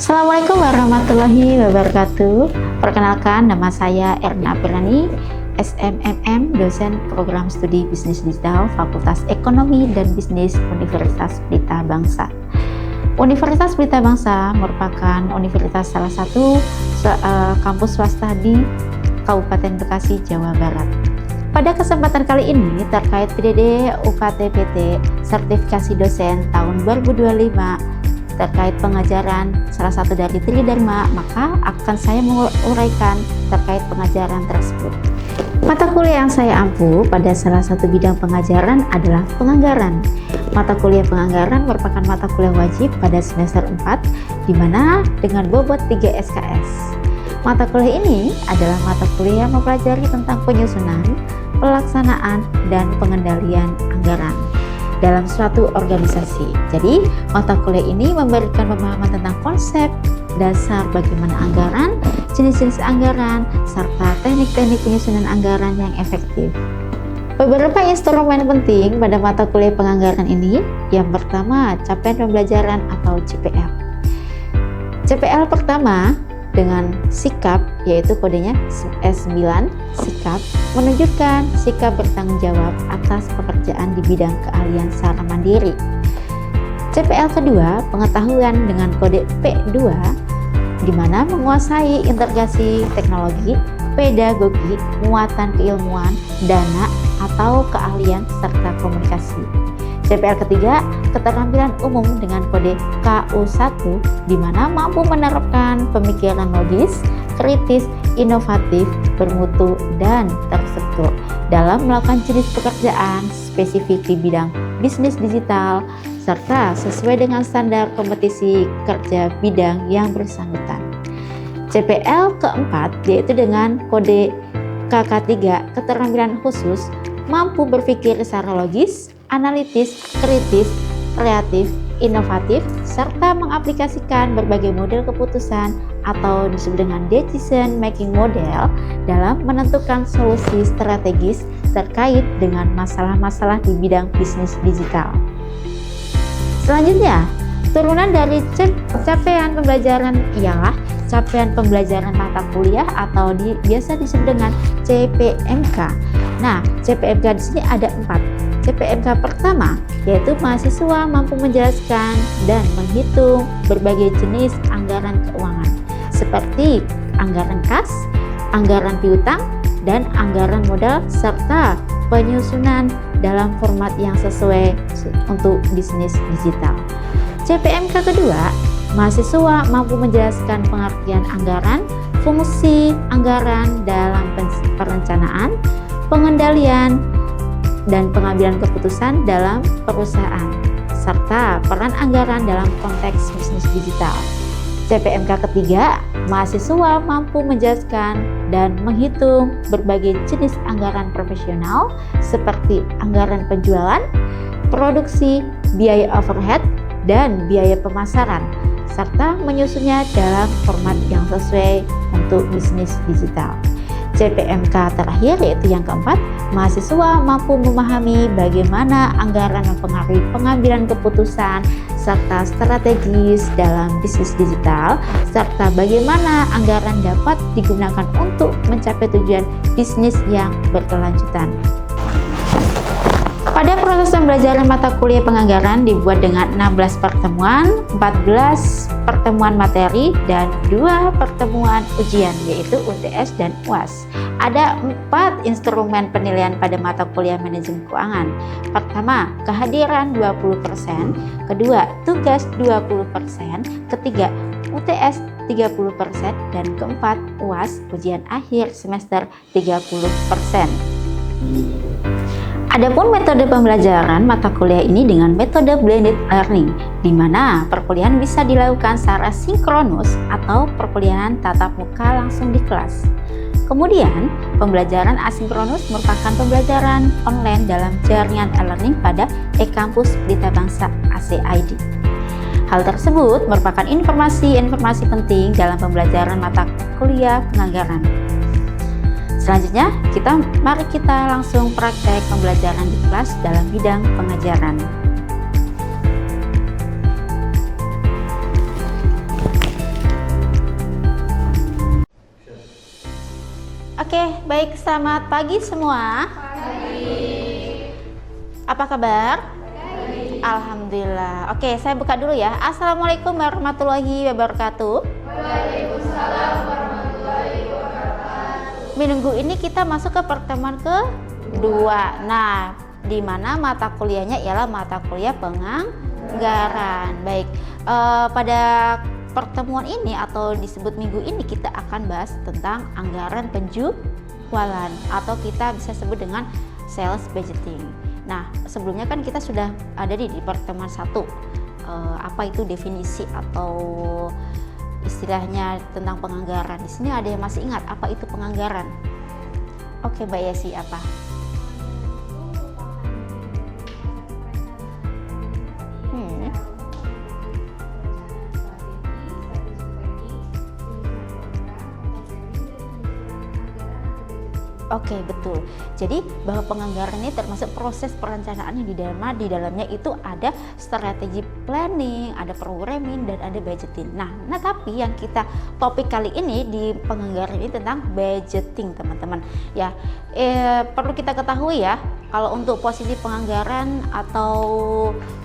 Assalamualaikum warahmatullahi wabarakatuh. Perkenalkan, nama saya Erna Apriliani, SMMM, dosen program studi bisnis digital Fakultas Ekonomi dan Bisnis Universitas Pelita Bangsa. Universitas Pelita Bangsa merupakan universitas salah satu kampus swasta di Kabupaten Bekasi, Jawa Barat. Pada kesempatan kali ini terkait PDD UKT-PT sertifikasi dosen tahun 2025 terkait pengajaran salah satu dari Tridharma, maka akan saya menguraikan terkait pengajaran tersebut. Mata kuliah yang saya ampu pada salah satu bidang pengajaran adalah penganggaran. Mata kuliah penganggaran merupakan mata kuliah wajib pada semester 4, di mana dengan bobot 3 SKS. Mata kuliah ini adalah mata kuliah yang mempelajari tentang penyusunan, pelaksanaan, dan pengendalian anggaran dalam suatu organisasi. Jadi, mata kuliah ini memberikan pemahaman tentang konsep dasar bagaimana anggaran, jenis-jenis anggaran, serta teknik-teknik penyusunan anggaran yang efektif. Beberapa instrumen penting pada mata kuliah penganggaran ini, yang pertama, capaian pembelajaran atau CPL. CPL pertama dengan sikap, yaitu kodenya S9, sikap, menunjukkan sikap bertanggung jawab atas pekerjaan di bidang keahlian secara mandiri. CPL kedua, pengetahuan dengan kode P2, di mana menguasai integrasi teknologi, pedagogi, muatan keilmuan, dana, atau keahlian serta komunikasi. CPL ketiga, keterampilan umum dengan kode KU1, di mana mampu menerapkan pemikiran logis, kritis, inovatif, bermutu, dan terstruktur dalam melakukan jenis pekerjaan spesifik di bidang bisnis digital, serta sesuai dengan standar kompetisi kerja bidang yang bersangkutan. CPL keempat, yaitu dengan kode KK3, keterampilan khusus, mampu berpikir secara logis, analitis, kritis, kreatif, inovatif, serta mengaplikasikan berbagai model keputusan atau disebut dengan decision making model dalam menentukan solusi strategis terkait dengan masalah-masalah di bidang bisnis digital. Selanjutnya, turunan dari capaian pembelajaran ialah capaian pembelajaran mata kuliah atau biasa disebut dengan CPMK. Nah, CPMK di sini ada 4. CPMK pertama, yaitu mahasiswa mampu menjelaskan dan menghitung berbagai jenis anggaran keuangan, seperti anggaran kas, anggaran piutang, dan anggaran modal, serta penyusunan dalam format yang sesuai untuk bisnis digital. CPMK kedua, mahasiswa mampu menjelaskan pengertian anggaran, fungsi anggaran dalam perencanaan, pengendalian, dan pengambilan keputusan dalam perusahaan, serta peran anggaran dalam konteks bisnis digital. CPMK ketiga, mahasiswa mampu menjelaskan dan menghitung berbagai jenis anggaran profesional seperti anggaran penjualan, produksi, biaya overhead, dan biaya pemasaran, serta menyusunnya dalam format yang sesuai untuk bisnis digital. CPMK terakhir, yaitu yang keempat, mahasiswa mampu memahami bagaimana anggaran mempengaruhi pengambilan keputusan serta strategis dalam bisnis digital, serta bagaimana anggaran dapat digunakan untuk mencapai tujuan bisnis yang berkelanjutan. Pada proses pembelajaran mata kuliah penganggaran dibuat dengan 16 pertemuan, 14 pertemuan materi, dan 2 pertemuan ujian, yaitu UTS dan UAS. Ada 4 instrumen penilaian pada mata kuliah manajemen keuangan. Pertama, kehadiran 20%, kedua, tugas 20%, ketiga, UTS 30%, dan keempat, UAS ujian akhir semester 30%. Adapun metode pembelajaran mata kuliah ini dengan metode blended learning, di mana perkuliahan bisa dilakukan secara sinkronus atau perkuliahan tatap muka langsung di kelas. Kemudian, pembelajaran asinkronus merupakan pembelajaran online dalam jaringan e-learning pada e-Kampus Pelita Bangsa (ACID). Hal tersebut merupakan informasi penting dalam pembelajaran mata kuliah penganggaran. Selanjutnya, mari kita langsung praktek pembelajaran di kelas dalam bidang pengajaran. Oke, baik, selamat pagi semua. Apa kabar? Baik. Alhamdulillah. Oke, saya buka dulu ya. Assalamualaikum warahmatullahi wabarakatuh. Waalaikumsalam warahmatullahi wabarakatuh. Minggu ini kita masuk ke pertemuan kedua. Nah, di mana mata kuliahnya ialah mata kuliah penganggaran. Baik, pada pertemuan ini atau disebut minggu ini kita akan bahas tentang anggaran penjualan atau kita bisa sebut dengan sales budgeting. Nah, sebelumnya kan kita sudah ada di pertemuan 1, apa itu definisi atau istilahnya tentang penganggaran. Di sini ada yang masih ingat apa itu penganggaran? Oke, Mbak Yesi, apa? Oke, betul. Jadi bahwa penganggaran ini termasuk proses perencanaan yang di dalamnya itu ada strategi planning, ada programming, dan ada budgeting. Nah, tapi yang kita topik kali ini di penganggaran ini tentang budgeting, teman-teman. Ya, perlu kita ketahui ya, kalau untuk posisi penganggaran atau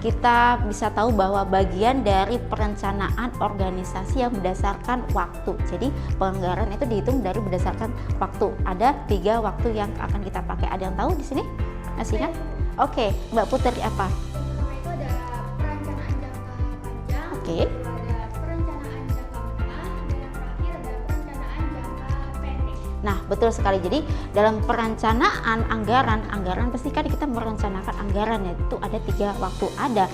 kita bisa tahu bahwa bagian dari perencanaan organisasi yang berdasarkan waktu. Jadi penganggaran itu dihitung dari berdasarkan waktu. Ada 3 waktu yang akan kita pakai. Ada yang tahu di sini? Masih ingat? Oke, Mbak Putri apa? Itu ada perencanaan jangka panjang. Oke. Ada perencanaan jangka menengah, dan yang terakhir ada perencanaan jangka pendek. Nah, betul sekali. Jadi dalam perencanaan anggaran pasti kan kita merencanakan anggaran, itu ada 3 waktu. Ada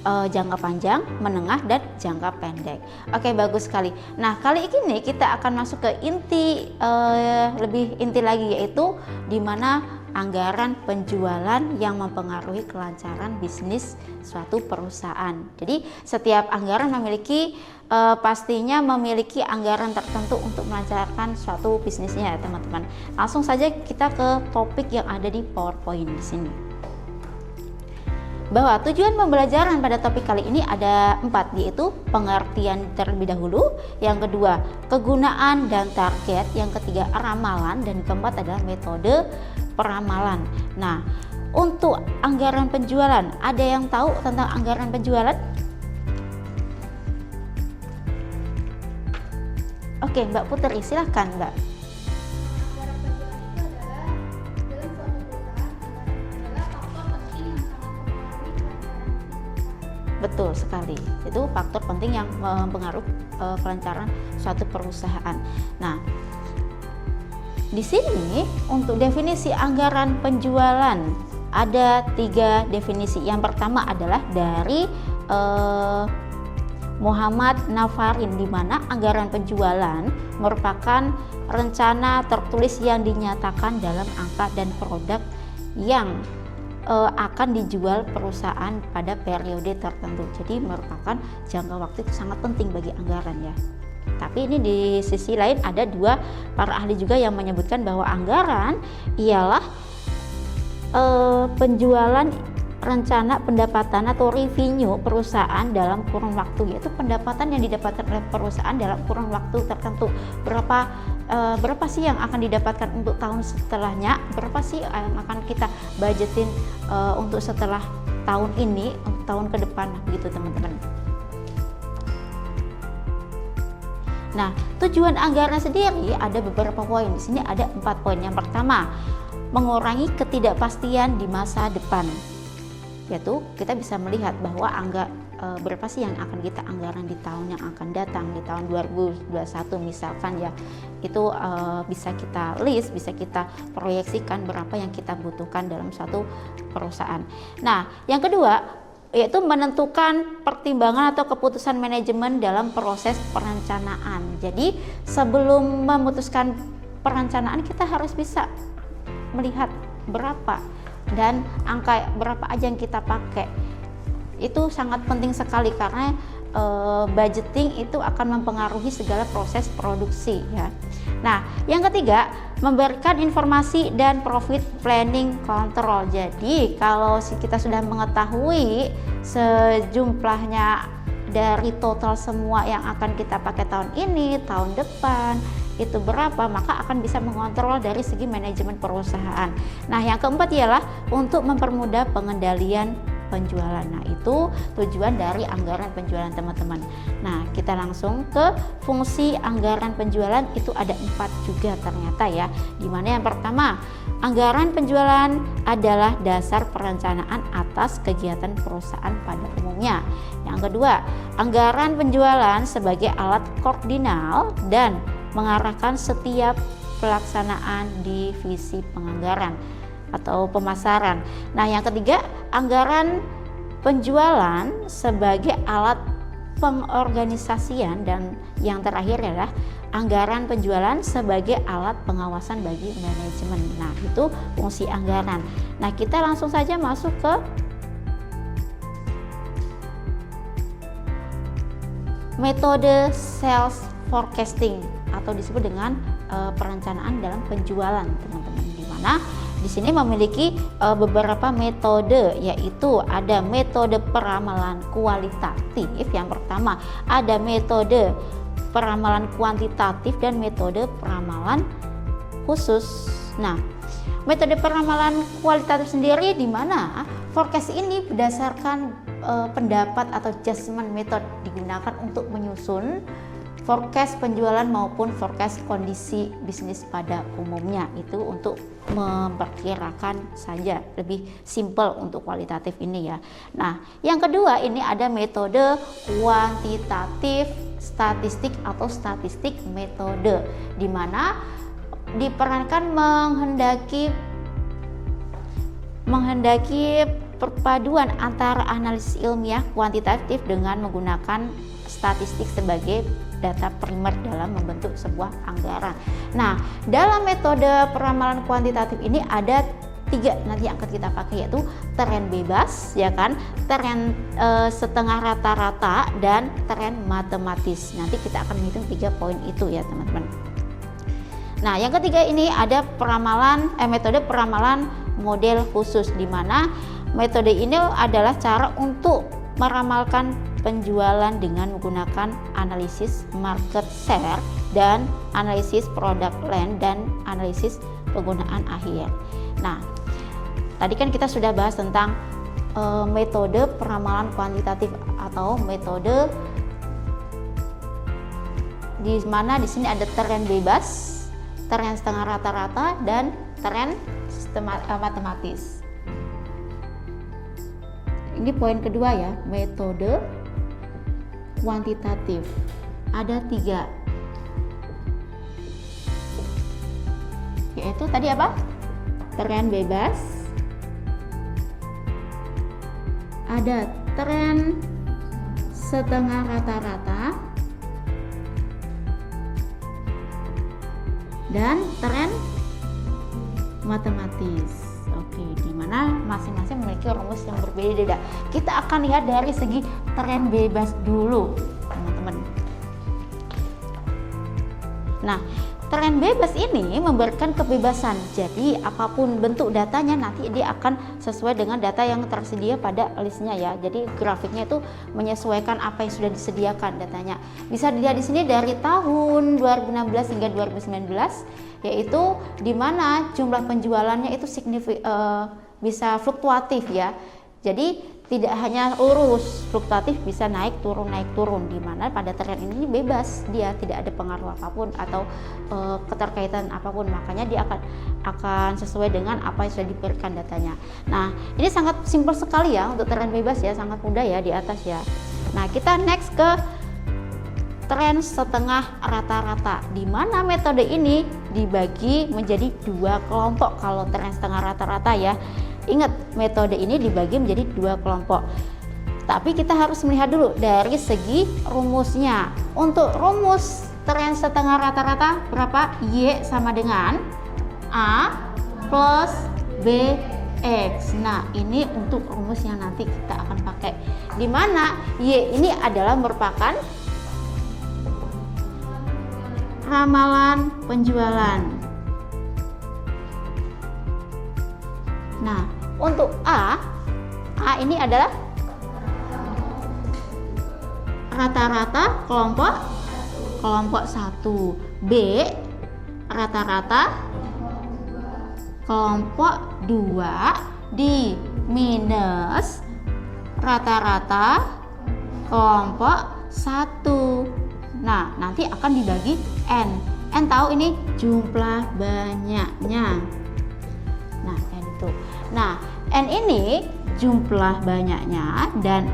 jangka panjang, menengah, dan jangka pendek. Oke, bagus sekali. Nah, kali ini kita akan masuk ke inti, lebih inti lagi, yaitu di mana anggaran penjualan yang mempengaruhi kelancaran bisnis suatu perusahaan. Jadi setiap anggaran memiliki pastinya memiliki anggaran tertentu untuk melancarkan suatu bisnisnya ya, teman-teman. Langsung saja kita ke topik yang ada di PowerPoint di sini. Bahwa tujuan pembelajaran pada topik kali ini ada 4, yaitu pengertian terlebih dahulu, yang kedua kegunaan dan target, yang ketiga ramalan, dan keempat adalah metode peramalan. Nah, untuk anggaran penjualan, ada yang tahu tentang anggaran penjualan? Oke, Mbak Putri, silahkan Mbak. Anggaran penjualan itu adalah dalam suatu perusahaan, anggaran adalah faktor penting yang sangat mempengaruhi kelancaran perusahaan. Betul sekali, itu faktor penting yang mempengaruhi kelancaran suatu perusahaan. Nah, di sini untuk definisi anggaran penjualan ada 3 definisi. Yang pertama adalah dari Muhammad Nafarin, di mana anggaran penjualan merupakan rencana tertulis yang dinyatakan dalam angka dan produk yang akan dijual perusahaan pada periode tertentu. Jadi merupakan jangka waktu itu sangat penting bagi anggaran ya. Tapi ini di sisi lain ada 2 para ahli juga yang menyebutkan bahwa anggaran ialah penjualan rencana pendapatan atau revenue perusahaan dalam kurun waktu, yaitu pendapatan yang didapatkan oleh perusahaan dalam kurun waktu tertentu. Berapa sih yang akan didapatkan untuk tahun setelahnya, berapa sih yang akan kita budgetin untuk setelah tahun ini, untuk tahun ke depan, begitu teman-teman. Nah, tujuan anggaran sendiri ada beberapa poin. Di sini ada 4 poin. Yang pertama, mengurangi ketidakpastian di masa depan. Yaitu kita bisa melihat bahwa berapa sih yang akan kita anggaran di tahun yang akan datang, di tahun 2021 misalkan ya. Itu bisa kita list, bisa kita proyeksikan berapa yang kita butuhkan dalam suatu perusahaan. Nah, yang kedua yaitu menentukan pertimbangan atau keputusan manajemen dalam proses perencanaan. Jadi sebelum memutuskan perencanaan kita harus bisa melihat berapa dan angka berapa aja yang kita pakai. Itu sangat penting sekali karena budgeting itu akan mempengaruhi segala proses produksi ya. Nah, yang ketiga, memberikan informasi dan profit planning control. Jadi kalau kita sudah mengetahui sejumlahnya dari total semua yang akan kita pakai tahun ini, tahun depan, itu berapa, maka akan bisa mengontrol dari segi manajemen perusahaan. Nah, yang keempat ialah untuk mempermudah pengendalian penjualan. Nah, itu tujuan dari anggaran penjualan, teman-teman. Nah, kita langsung ke fungsi anggaran penjualan. Itu ada 4 juga ternyata ya. Dimana yang pertama, anggaran penjualan adalah dasar perencanaan atas kegiatan perusahaan pada umumnya. Yang kedua, anggaran penjualan sebagai alat koordinal dan mengarahkan setiap pelaksanaan divisi penganggaran atau pemasaran. Nah, yang ketiga, anggaran penjualan sebagai alat pengorganisasian, dan yang terakhir adalah anggaran penjualan sebagai alat pengawasan bagi manajemen. Nah, itu fungsi anggaran. Nah, kita langsung saja masuk ke metode sales forecasting atau disebut dengan perencanaan dalam penjualan, teman-teman. Di mana di sini memiliki beberapa metode, yaitu ada metode peramalan kualitatif. Yang pertama, ada metode peramalan kuantitatif dan metode peramalan khusus. Nah, metode peramalan kualitatif sendiri di mana forecast ini berdasarkan pendapat atau judgment method digunakan untuk menyusun forecast penjualan maupun forecast kondisi bisnis pada umumnya. Itu untuk memperkirakan saja, lebih simple untuk kualitatif ini ya. Nah, yang kedua ini ada metode kuantitatif statistik atau statistik metode, di mana diperankan menghendaki perpaduan antara analisis ilmiah kuantitatif dengan menggunakan statistik sebagai data primer dalam membentuk sebuah anggaran. Nah, dalam metode peramalan kuantitatif ini ada 3 nanti yang akan kita pakai, yaitu tren bebas, ya kan, tren setengah rata-rata, dan tren matematis. Nanti kita akan menghitung 3 poin itu ya, teman-teman. Nah, yang ketiga ini ada metode peramalan model khusus, di mana metode ini adalah cara untuk meramalkan penjualan dengan menggunakan analisis market share dan analisis product line dan analisis penggunaan akhir. Nah, tadi kan kita sudah bahas tentang metode peramalan kuantitatif atau metode di mana di sini ada tren bebas, tren setengah rata-rata, dan tren matematis. Ini poin kedua ya, metode kuantitatif. Ada 3, yaitu tadi apa? Tren bebas, ada tren setengah rata-rata, dan tren matematis. Oke, di mana masing-masing memiliki rumus yang berbeda-beda. Kita akan lihat dari segi tren bebas dulu, teman-teman. Nah, tren bebas ini memberikan kebebasan. Jadi, apapun bentuk datanya nanti dia akan sesuai dengan data yang tersedia pada listnya ya. Jadi, grafiknya itu menyesuaikan apa yang sudah disediakan datanya. Bisa dilihat di sini dari tahun 2016 hingga 2019, yaitu di mana jumlah penjualannya itu bisa fluktuatif ya. Jadi tidak hanya lurus, fluktuatif, bisa naik turun, di mana pada tren ini bebas, dia tidak ada pengaruh apapun atau keterkaitan apapun, makanya dia akan sesuai dengan apa yang sudah diberikan datanya. Nah, ini sangat simpel sekali ya untuk tren bebas ya, sangat mudah ya di atas ya. Nah, kita next ke tren setengah rata-rata, di mana metode ini dibagi menjadi 2 kelompok. Kalau tren setengah rata-rata ya, ingat metode ini dibagi menjadi 2 kelompok. Tapi kita harus melihat dulu dari segi rumusnya. Untuk rumus tren setengah rata-rata berapa? Y sama dengan A plus BX. Nah, ini untuk rumus yang nanti kita akan pakai, di mana Y ini adalah merupakan ramalan penjualan. Nah, untuk A ini adalah rata-rata kelompok 1. B rata-rata kelompok 2 di minus rata-rata kelompok 1. Nah, nanti akan dibagi N. N tahu ini jumlah banyaknya. Nah, N itu. Nah, N ini jumlah banyaknya dan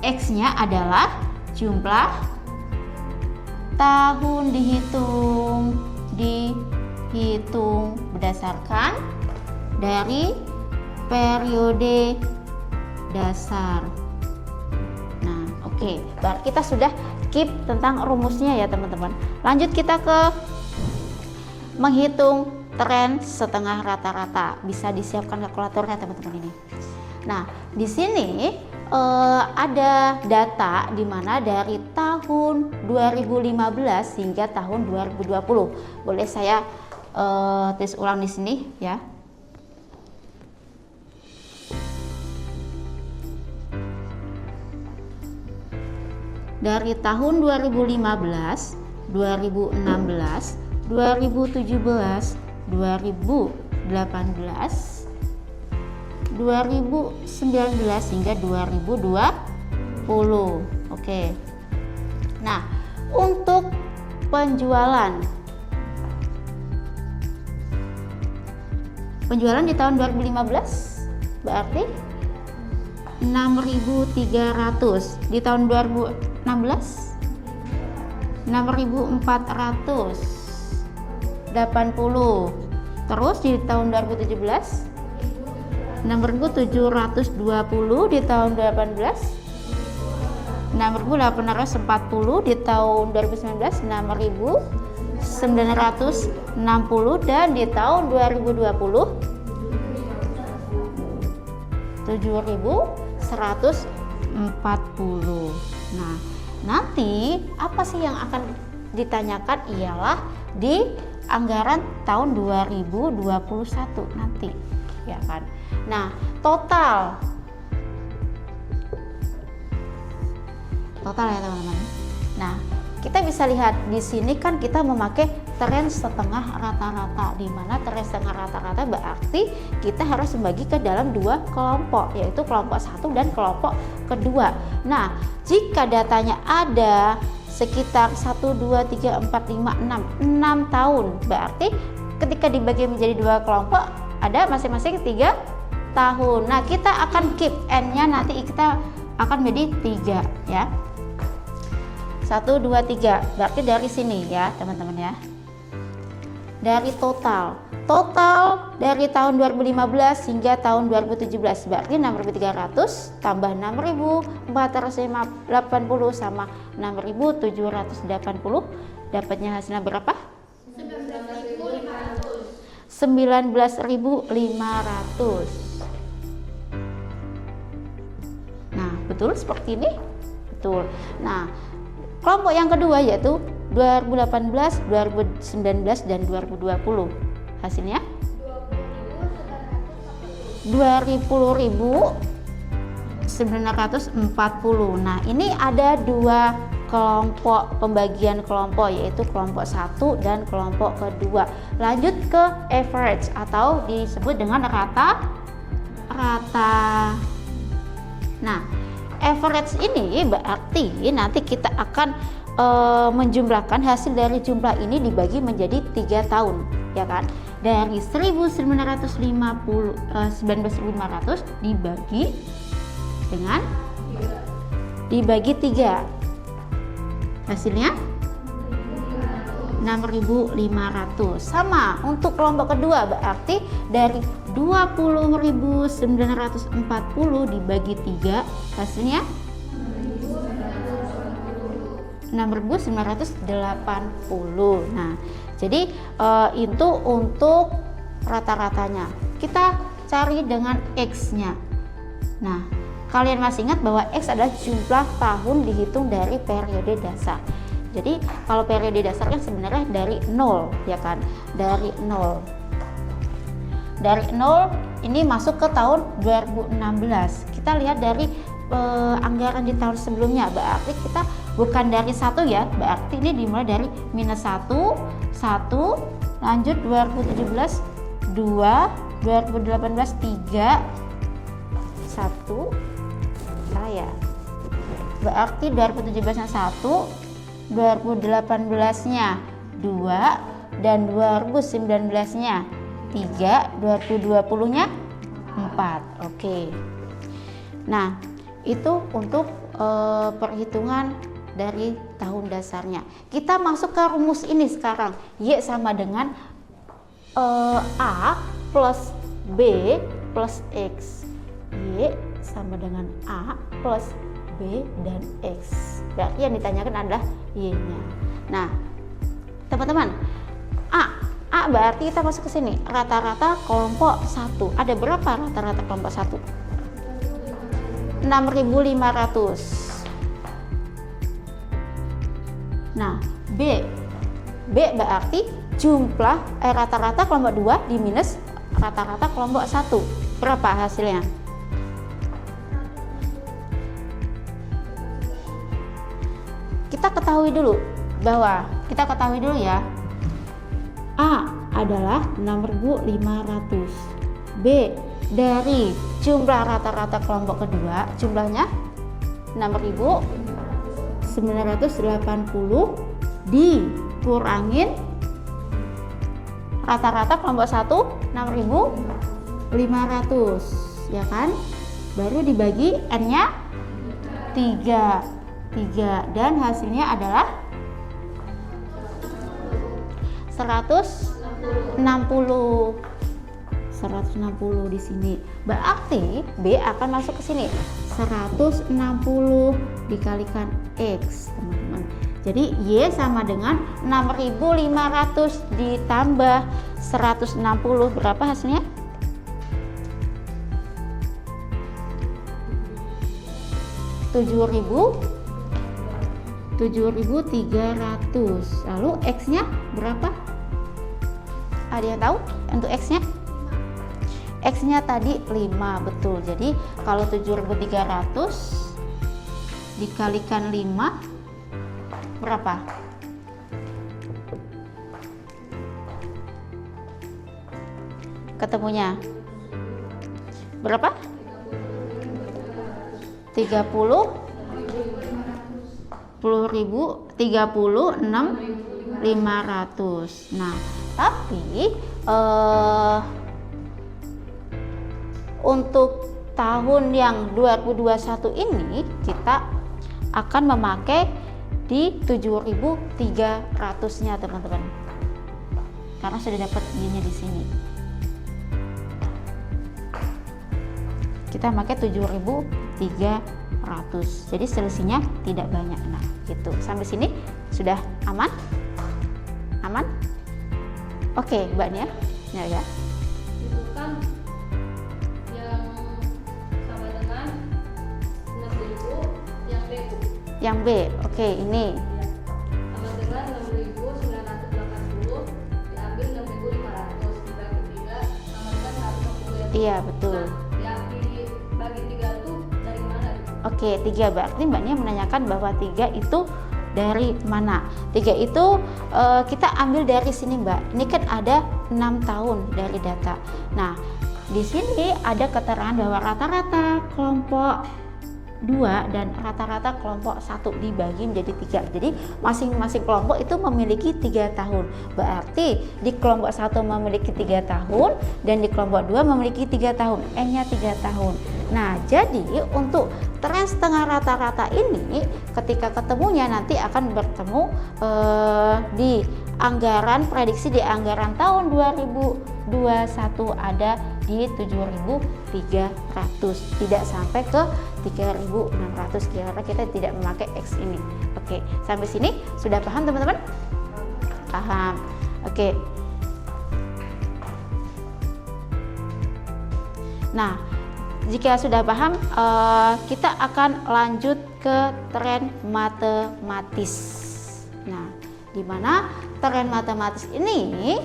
X-nya adalah jumlah tahun dihitung berdasarkan dari periode dasar. Nah, oke. Berarti kita sudah keep tentang rumusnya ya, teman-teman. Lanjut kita ke menghitung tren setengah rata-rata. Bisa disiapkan kalkulatornya, teman-teman ini. Nah, di sini ada data di mana dari tahun 2015 hingga tahun 2020. Boleh saya tulis ulang di sini ya. Dari tahun 2015, 2016, 2017, 2018, 2019 hingga 2020. Oke. Nah, untuk penjualan di tahun 2015 berarti 6.300. Di tahun 2016 6.480. Terus di tahun 2017 6.720. Di tahun 2018 6.840. Di tahun 2019 6.960 dan di tahun 2020 7.140. Nah, nanti apa sih yang akan ditanyakan ialah di anggaran tahun 2021 nanti, ya kan? Nah, total ya teman-teman. Nah, kita bisa lihat di sini kan kita memakai tren setengah rata-rata, di mana tren setengah rata-rata berarti kita harus membagi ke dalam dua kelompok, yaitu kelompok 1 dan kelompok kedua. Nah, jika datanya ada sekitar 1, 2, 3, 4, 5, 6 tahun, berarti ketika dibagi menjadi dua kelompok ada masing-masing 3 tahun. Nah, kita akan keep N-nya, nanti kita akan menjadi 3 ya. 1, 2, 3. Berarti dari sini ya, teman-teman ya. Dari total dari tahun 2015 hingga tahun 2017 berarti 6.300 tambah 6.480 sama 6.780, dapatnya hasilnya berapa? 19.500. Nah, betul seperti ini? Betul. Nah, kelompok yang kedua yaitu 2018, 2019, dan 2020. Hasilnya 20.940. Nah, ini ada dua kelompok, pembagian kelompok, yaitu kelompok 1 dan kelompok kedua. Lanjut ke average atau disebut dengan rata-rata. Nah, average ini berarti nanti kita akan menjumlahkan hasil dari jumlah ini dibagi menjadi 3 tahun, ya kan? Dari 1950 19.500 dibagi 3. Hasilnya 6.500. Sama untuk kelompok kedua berarti dari 20.940 dibagi 3, hasilnya 6.980. Nah, jadi itu untuk rata-ratanya. Kita cari dengan X-nya. Nah, kalian masih ingat bahwa X adalah jumlah tahun dihitung dari periode dasar. Jadi kalau periode dasar kan sebenarnya dari 0, ya kan? Dari 0 ini masuk ke tahun 2016. Kita lihat dari anggaran di tahun sebelumnya, berarti kita bukan dari 1 ya, berarti ini dimulai dari minus 1, 1, lanjut 2017, 2, 2018, 3, 1, salah ya. Berarti 2017-nya 1, 2018-nya 2, dan 2019-nya 3, 2020-nya 4. Oke. Nah, itu untuk perhitungan dari tahun dasarnya. Kita masuk ke rumus ini sekarang. Y sama dengan A plus B plus X. Y sama dengan A plus B dan X. Berarti yang ditanyakan adalah Y-nya. Nah, teman-teman, A berarti kita masuk ke sini. Rata-rata kelompok 1. Ada berapa rata-rata kelompok 1? 6.500. Nah, B berarti jumlah rata-rata kelompok 2 diminus rata-rata kelompok 1. Berapa hasilnya? Kita ketahui dulu ya. A adalah 6.500. B dari jumlah rata-rata kelompok kedua, jumlahnya 6.980 dikurangin rata-rata kelompok 1 6.500, ya kan? Baru dibagi N-nya 3 dan hasilnya adalah 160 di sini. Berarti B akan masuk ke sini. 160 dikalikan X, teman-teman. Jadi Y sama dengan 6.500 ditambah 160. Berapa hasilnya? 7.300. Lalu X-nya berapa? Ada yang tahu untuk X-nya? X-nya tadi 5, betul. Jadi kalau 7.300 dikalikan 5 berapa? Ketemunya berapa? 36.500. Nah, tapi untuk tahun yang 2021 ini kita akan memakai di 7.300-nya, teman-teman. Karena sudah dapat Y-nya di sini. Kita pakai 7.300. Jadi selisihnya tidak banyak. Nah, gitu. Sampai sini sudah aman? Aman? Oke, Mbak Nia. Ya. Itu kan yang sama dengan 6.000, yang B. Yang B. Oke, ini. Sama dengan 6.980 diambil 6.500 dibagi 3 sama dengan 150. Iya, betul. Yang dibagi 3 itu dari mana? Oke, 3 berarti Mbak Nia menanyakan bahwa 3 itu dari mana? 3 itu kita ambil dari sini, Mbak. Ini kan ada 6 tahun dari data. Nah, di sini ada keterangan bahwa rata-rata kelompok 2 dan rata-rata kelompok 1 dibagi menjadi 3. Jadi masing-masing kelompok itu memiliki 3 tahun. Berarti di kelompok 1 memiliki 3 tahun dan di kelompok 2 memiliki 3 tahun. N-nya 3 tahun. Nah, jadi untuk tren setengah rata-rata ini ketika ketemunya nanti akan bertemu di anggaran, prediksi di anggaran tahun 2021 ada di 7.300, tidak sampai ke 3.600 karena kita tidak memakai X ini. Oke, sampai sini sudah paham, teman-teman? Paham. Oke. Nah, jika sudah paham, kita akan lanjut ke tren matematis. Nah, di mana tren matematis ini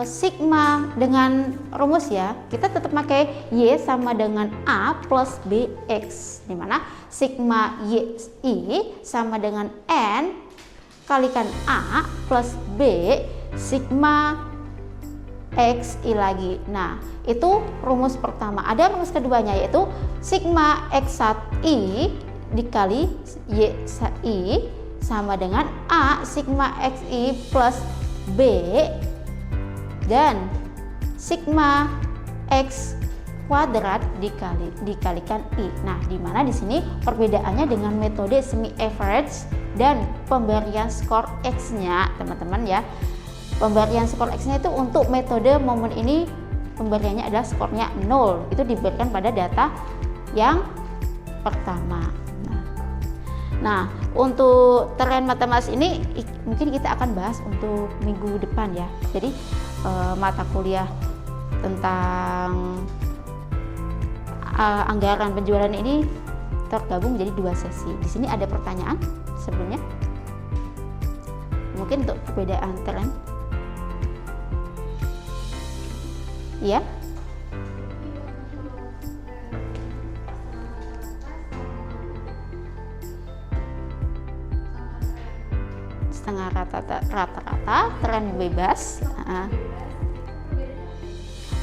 sigma dengan rumus ya, kita tetap pakai Y sama dengan A plus BX, dimana sigma YI sama dengan N kalikan A plus B sigma XI lagi. Nah, itu rumus pertama. Ada rumus keduanya yaitu sigma X1I dikali YI sama dengan A sigma XI plus B dan sigma X kuadrat dikalikan I. Nah, di mana di sini perbedaannya dengan metode semi average dan pemberian skor X-nya, teman-teman ya. Pemberian skor X-nya itu untuk metode momen ini pemberiannya adalah skornya 0. Itu diberikan pada data yang pertama. Nah, untuk tren matematis ini mungkin kita akan bahas untuk minggu depan ya. Jadi mata kuliah tentang anggaran penjualan ini tergabung menjadi 2 sesi. Di sini ada pertanyaan sebelumnya. Mungkin untuk perbedaan tren. Iya. Setengah rata-rata tren bebas.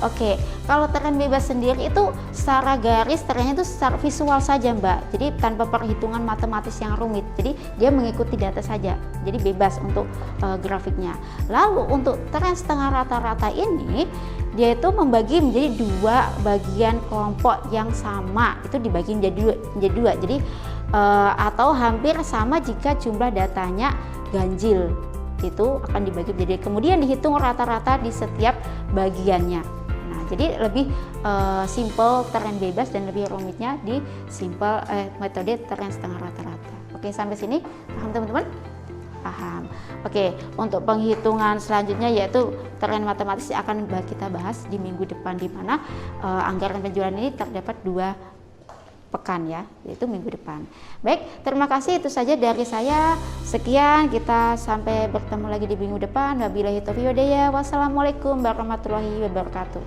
Oke, kalau tren bebas sendiri itu secara garis trennya itu secara visual saja Mbak, jadi tanpa perhitungan matematis yang rumit, jadi dia mengikuti data saja, jadi bebas untuk grafiknya. Lalu untuk tren setengah rata-rata ini dia itu membagi menjadi 2 bagian kelompok yang sama, itu dibagi menjadi dua. Jadi atau hampir sama jika jumlah datanya ganjil, itu akan dibagi menjadi, kemudian dihitung rata-rata di setiap bagiannya. Nah, jadi lebih simple tren bebas dan lebih rumitnya di simple metode tren setengah rata-rata. Oke, sampai sini paham teman-teman? Paham. Oke, untuk penghitungan selanjutnya yaitu tren matematis akan kita bahas di minggu depan, di mana anggaran penjualan ini terdapat 2 pekan ya, yaitu minggu depan. Baik, terima kasih, itu saja dari saya. Sekian, kita sampai bertemu lagi di minggu depan. Wabillahi taufiq wal hidayah. Wassalamualaikum warahmatullahi wabarakatuh.